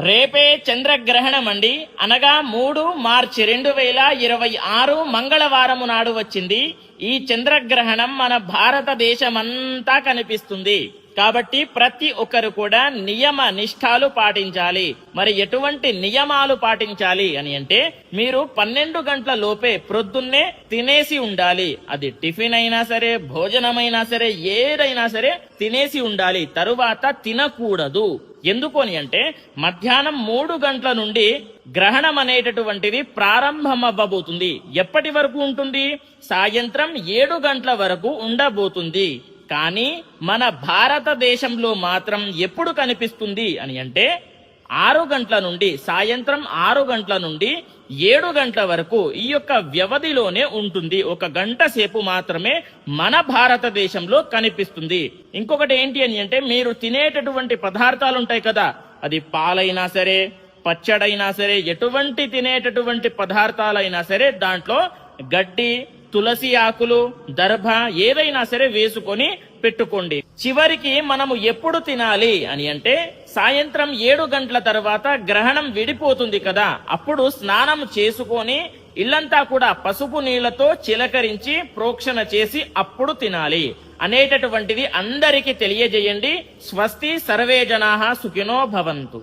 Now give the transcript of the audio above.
రేపే చంద్రగ్రహణం అండి. అనగా 3 మార్చి 2026 మంగళవారము నాడు వచ్చింది. ఈ చంద్రగ్రహణం మన భారతదేశమంతా కనిపిస్తుంది. కాబట్టి ప్రతి ఒక్కరు కూడా నియమ నిష్ఠాలు పాటించాలి. మరి ఎటువంటి నియమాలు పాటించాలి అని అంటే, మీరు 12 గంటల లోపే ప్రొద్దున్నే తినేసి ఉండాలి. అది టిఫిన్ అయినా సరే, భోజనమైనా సరే, ఏదైనా సరే తినేసి ఉండాలి. తరువాత తినకూడదు. ఎందుకు అని అంటే, మధ్యాహ్నం 3 గంటల నుండి గ్రహణం అనేటటువంటిది ప్రారంభమవ్వబోతుంది. ఎప్పటి వరకు ఉంటుంది? సాయంత్రం 7 గంటల వరకు ఉండబోతుంది. కానీ మన భారతదేశంలో మాత్రం ఎప్పుడు కనిపిస్తుంది అని అంటే, 6 గంటల నుండి, సాయంత్రం 6 గంటల నుండి 7 గంటల వరకు ఈ యొక్క వ్యవధిలోనే ఉంటుంది. 1 గంట సేపు మాత్రమే మన భారతదేశంలో కనిపిస్తుంది. ఇంకొకటి ఏంటి అని అంటే, మీరు తినేటటువంటి పదార్థాలు ఉంటాయి కదా, అది పాలైనా సరే, పచ్చడైనా సరే, ఎటువంటి తినేటటువంటి పదార్థాలైనా సరే దాంట్లో గడ్డి, తులసి ఆకులు, దర్భ ఏదైనా సరే వేసుకొని పెట్టుకోండి. చివరికి మనము ఎప్పుడు తినాలి అని అంటే, సాయంత్రం 7 గంటల తర్వాత గ్రహణం విడిపోతుంది కదా, అప్పుడు స్నానం చేసుకొని ఇల్లంతా కూడా పసుపు నీళ్లతో చిలకరించి ప్రోక్షణ చేసి అప్పుడు తినాలి అనేటటువంటిది అందరికీ తెలియజేయండి. స్వస్తి, సర్వే జనాః సుఖినో భవంతు.